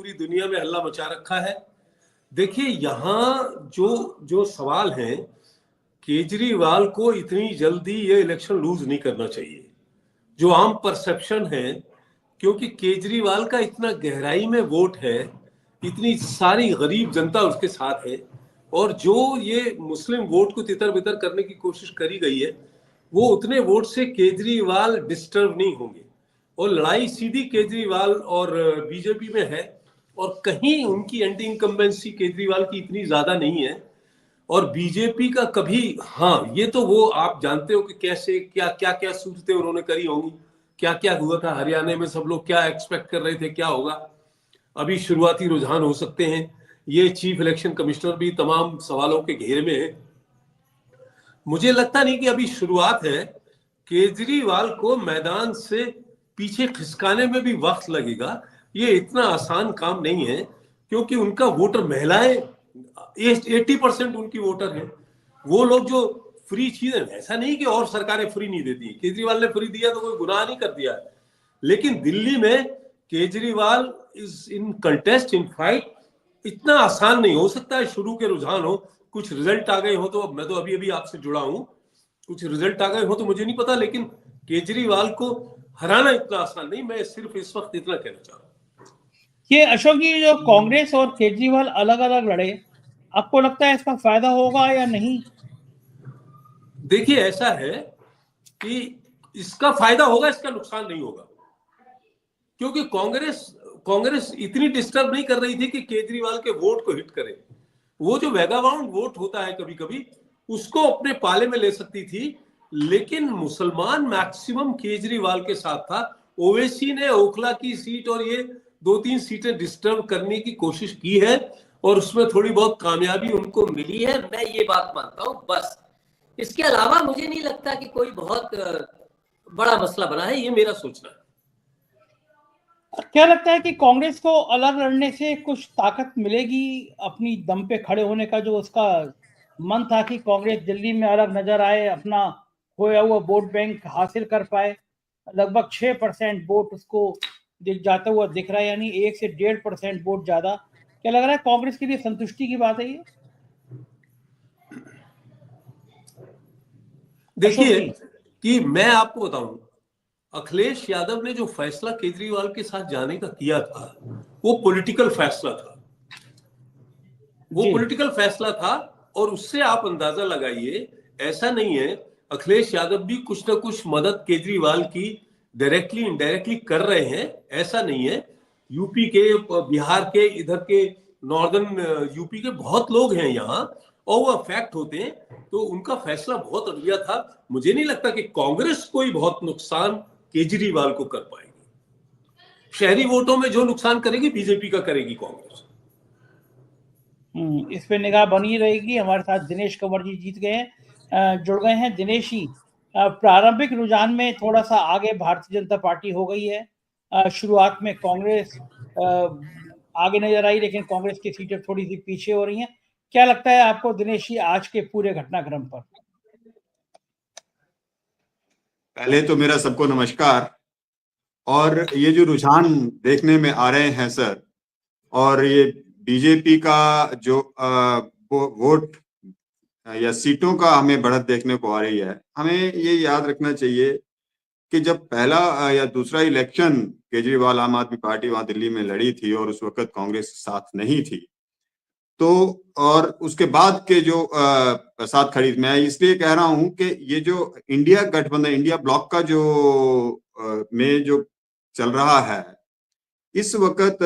पूरी दुनिया में हल्ला मचा रखा है। देखिए, यहाँ जो जो सवाल है, केजरीवाल को इतनी जल्दी ये इलेक्शन लूज नहीं करना चाहिए, जो आम परसेप्शन है, क्योंकि केजरीवाल का इतना गहराई में वोट है, इतनी सारी गरीब जनता उसके साथ है, और जो ये मुस्लिम वोट को तितर बितर करने की कोशिश करी गई है, वो उतने वोट से केजरीवाल डिस्टर्ब नहीं होंगे। और लड़ाई सीधी केजरीवाल और बीजेपी में है, और कहीं उनकी एंटी इनकम्बेंसी केजरीवाल की इतनी ज्यादा नहीं है। और बीजेपी का कभी, हाँ ये तो वो आप जानते हो कि कैसे क्या क्या क्या सूरतें उन्होंने करी होंगी, क्या क्या हुआ था हरियाणा में, सब लोग क्या एक्सपेक्ट कर रहे थे क्या होगा। अभी शुरुआती रुझान हो सकते हैं, ये चीफ इलेक्शन कमिश्नर भी तमाम सवालों के घेरे में है। मुझे लगता नहीं कि अभी शुरुआत है, केजरीवाल को मैदान से पीछे खिसकाने में भी वक्त लगेगा। ये इतना आसान काम नहीं है, क्योंकि उनका वोटर महिलाएं 80% उनकी वोटर है। वो लोग जो फ्री चीजें, ऐसा नहीं कि और सरकारें फ्री नहीं देती, केजरीवाल ने फ्री दिया तो कोई गुनाह नहीं कर दिया है, लेकिन दिल्ली में Kejriwal is in contest, in fight. इतना आसान नहीं हो सकता है। शुरू के रुझान हो, कुछ रिजल्ट आ गए हो, तो मैं तो अभी अभी आपसे जुड़ा हूं, कुछ रिजल्ट आ गए हो तो मुझे नहीं पता, लेकिन केजरीवाल को हराना इतना आसान नहीं। मैं सिर्फ इस वक्त इतना कहना चाह रहा हूं। ये अशोक जी, जो कांग्रेस और केजरीवाल अलग अलग लड़े, आपको लगता है इसका फायदा होगा या नहीं? देखिए, ऐसा है कि इसका फायदा होगा, इसका नुकसान नहीं होगा, क्योंकि कांग्रेस कांग्रेस इतनी डिस्टर्ब नहीं कर रही थी कि केजरीवाल के वोट को हिट करे। वो जो वेगाबाउंड वोट होता है कभी कभी, उसको अपने पाले में ले सकती थी, लेकिन मुसलमान मैक्सिमम केजरीवाल के साथ था। ओवैसी ने ओखला की सीट और ये 2-3 सीटें डिस्टर्ब करने की कोशिश की है, और उसमें थोड़ी बहुत कामयाबी उनको मिली है, मैं ये बात मानता हूं। बस इसके अलावा मुझे नहीं लगता कि कोई बहुत बड़ा मसला बना है, ये मेरा सोचना है। क्या लगता है कि कांग्रेस को अलग लड़ने से कुछ ताकत मिलेगी, अपनी दम पे खड़े होने का? जो उसका मन था कि कांग्रेस दिल्ली में अलग नजर आए, अपना खोया हुआ वोट बैंक हासिल कर पाए, लगभग 6% वोट उसको दिख जाता हुआ दिख रहा है, यानी 1 से 1.5% वोट ज्यादा। क्या लग रहा है कांग्रेस के लिए संतुष्टि की बात है ये? देखिए कि मैं आपको बताऊं, अखिलेश यादव ने जो फैसला केजरीवाल के साथ जाने का किया था, वो पॉलिटिकल फैसला था, वो पॉलिटिकल फैसला था। और उससे आप अंदाजा लगाइए, ऐसा नहीं है, अखिलेश यादव भी कुछ ना कुछ मदद केजरीवाल की डायरेक्टली इनडायरेक्टली कर रहे हैं, ऐसा नहीं है। यूपी के, बिहार के, इधर के नॉर्दर्न यूपी के बहुत लोग हैं यहाँ, और वो अफेक्ट होते हैं, तो उनका फैसला बहुत अड़िया था। मुझे नहीं लगता कि कांग्रेस कोई बहुत नुकसान केजरीवाल को कर पाएगी। शहरी वोटों में जो नुकसान करेगी बीजेपी का करेगी कांग्रेस। इस पे निगाह बनी रहेगी। हमारे साथ दिनेश कंवर जी जीत गए हैं, जुड़ गए हैं। दिनेश जी, प्रारंभिक रुझान में थोड़ा सा आगे भारतीय जनता पार्टी हो गई है। शुरुआत में कांग्रेस आगे नजर आई, लेकिन कांग्रेस की सीटें थोड़ी सी पीछे हो रही हैं। क्या लगता है आपको दिनेश जी आज के पूरे घटनाक्रम पर? पहले तो मेरा सबको नमस्कार। और ये जो रुझान देखने में आ रहे हैं सर, और ये बीजेपी का जो वोट या सीटों का हमें बढ़त देखने को आ रही है, हमें ये याद रखना चाहिए कि जब पहला या दूसरा इलेक्शन केजरीवाल आम आदमी पार्टी वहां दिल्ली में लड़ी थी और उस वक्त कांग्रेस साथ नहीं थी, तो और उसके बाद के जो साथ खड़ी, मैं इसलिए कह रहा हूं कि ये जो इंडिया गठबंधन, इंडिया ब्लॉक का जो में जो चल रहा है इस वक्त,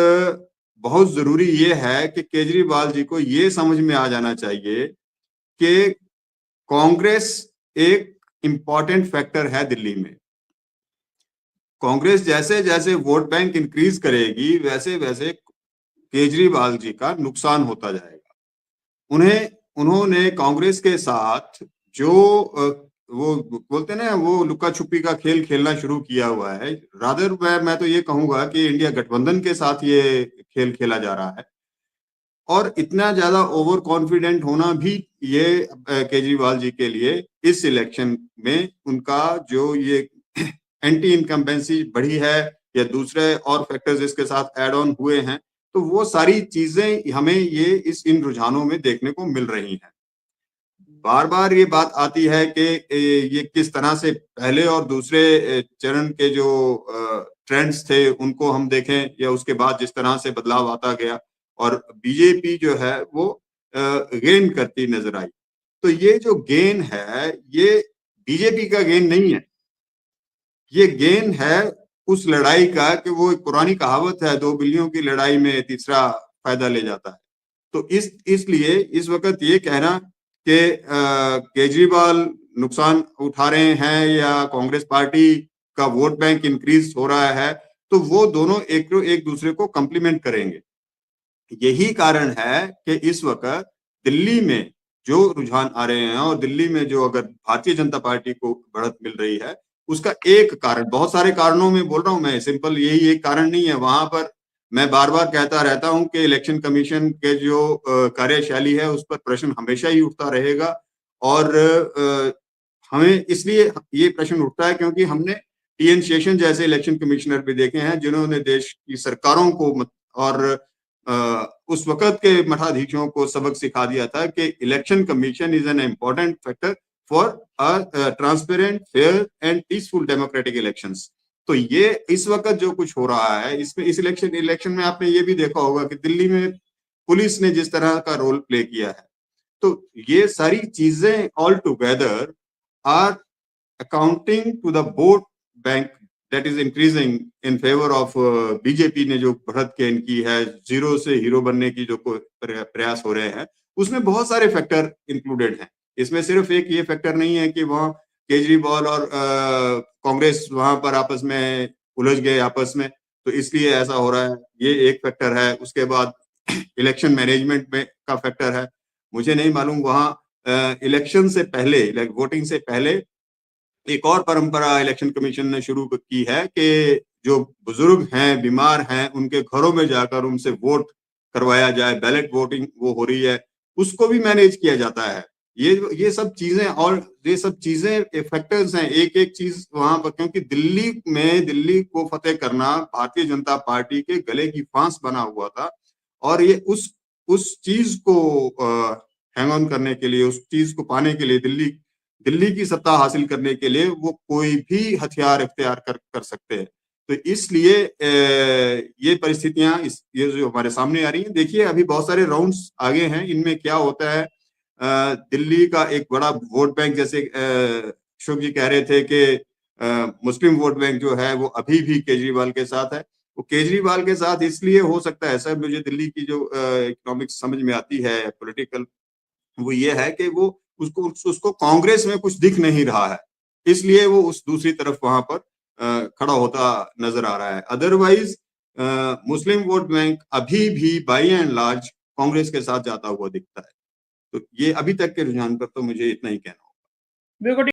बहुत जरूरी ये है कि केजरीवाल जी को ये समझ में आ जाना चाहिए कि कांग्रेस एक इंपॉर्टेंट फैक्टर है दिल्ली में। कांग्रेस जैसे जैसे वोट बैंक इंक्रीज करेगी, वैसे वैसे केजरीवाल जी का नुकसान होता जाएगा। उन्होंने कांग्रेस के साथ जो वो बोलते हैं ना, वो लुका छुपी का खेल खेलना शुरू किया हुआ है। रादर मैं तो ये कहूंगा कि इंडिया गठबंधन के साथ ये खेल खेला जा रहा है, और इतना ज्यादा ओवर कॉन्फिडेंट होना भी ये केजरीवाल जी के लिए इस इलेक्शन में उनका जो ये एंटी इनकम्बेंसी बढ़ी है या दूसरे और फैक्टर्स इसके साथ ऐड ऑन हुए हैं, तो वो सारी चीजें हमें इन रुझानों में देखने को मिल रही हैं। बार बार ये बात आती है कि ये किस तरह से पहले और दूसरे चरण के जो ट्रेंड्स थे उनको हम देखें, या उसके बाद जिस तरह से बदलाव आता गया और बीजेपी जो है वो गेन करती नजर आई। तो ये जो गेन है ये बीजेपी का गेन नहीं है, ये गेन है उस लड़ाई का कि वो एक पुरानी कहावत है, 2 बिल्लियों की लड़ाई में तीसरा फायदा ले जाता है। तो इसलिए इस वक्त ये कहना कि केजरीवाल नुकसान उठा रहे हैं या कांग्रेस पार्टी का वोट बैंक इंक्रीज हो रहा है, तो वो दोनों एक दूसरे को कम्प्लीमेंट करेंगे। यही कारण है कि इस वक्त दिल्ली में जो रुझान आ रहे हैं और दिल्ली में जो अगर भारतीय जनता पार्टी को बढ़त मिल रही है, उसका एक कारण, बहुत सारे कारणों में बोल रहा हूं मैं, सिंपल यही एक कारण नहीं है। वहां पर मैं बार बार कहता रहता हूं कि इलेक्शन कमीशन के जो कार्यशैली है उस पर प्रश्न हमेशा ही उठता रहेगा, और हमें इसलिए ये प्रश्न उठता है क्योंकि हमने टी.एन. शेषन जैसे इलेक्शन कमिश्नर भी देखे हैं जिन्होंने देश की सरकारों को और उस वक्त के मठाधीशों को सबक सिखा दिया था कि election commission is an important factor for transparent, fair and peaceful democratic elections. तो ये इस वक्त जो कुछ हो रहा है इसमें, इस इलेक्शन में आपने ये भी देखा होगा कि दिल्ली में पुलिस ने जिस तरह का रोल प्ले किया है, तो ये सारी चीजें all together are accounting to the vote bank that is increasing in favour of BJP ने जो बढ़त गेन की है, जीरो से हीरो बनने की जो प्रयास हो रहे हैं, उसमें बहुत सारे फैक्टर इंक्लूडेड हैं। इसमें सिर्फ एक ये फैक्टर नहीं है कि वहां केजरीवाल और कांग्रेस वहां पर आपस में उलझ गए आपस में, तो इसलिए ऐसा हो रहा है, ये एक फैक्टर है। उसके बाद इलेक्शन मैनेजमेंट में का फैक्टर है। मुझे नहीं मालूम वहां इलेक्शन से पहले, वोटिंग से पहले एक और परंपरा इलेक्शन कमीशन ने शुरू की है कि जो बुजुर्ग हैं, बीमार हैं, उनके घरों में जाकर उनसे वोट करवाया जाए, बैलेट वोटिंग वो हो रही है, उसको भी मैनेज किया जाता है। ये सब चीजें, और ये सब चीजें फैक्टर्स हैं, एक एक चीज वहां पर, क्योंकि दिल्ली को फतेह करना भारतीय जनता पार्टी के गले की फांस बना हुआ था, और ये उस चीज को हैंग ऑन करने के लिए, उस चीज को पाने के लिए, दिल्ली की सत्ता हासिल करने के लिए वो कोई भी हथियार इख्तियार कर सकते हैं। तो इसलिए ये परिस्थितियां ये जो हमारे सामने आ रही हैं, देखिए अभी बहुत सारे राउंड्स आगे हैं, इनमें क्या होता है। दिल्ली का एक बड़ा वोट बैंक, जैसे अशोक जी कह रहे थे कि मुस्लिम वोट बैंक जो है वो अभी भी केजरीवाल के साथ है। वो केजरीवाल के साथ इसलिए हो सकता है सर, मुझे दिल्ली की जो इकोनॉमिक्स समझ में आती है, पॉलिटिकल, वो ये है कि वो उसको कांग्रेस में कुछ दिख नहीं रहा है, इसलिए वो उस दूसरी तरफ वहां पर खड़ा होता नजर आ रहा है। अदरवाइज मुस्लिम वोट बैंक अभी भी बाई एंड लार्ज कांग्रेस के साथ जाता हुआ दिखता है। तो ये अभी तक के रुझान पर तो मुझे इतना ही कहना होगा। बिल्कुल।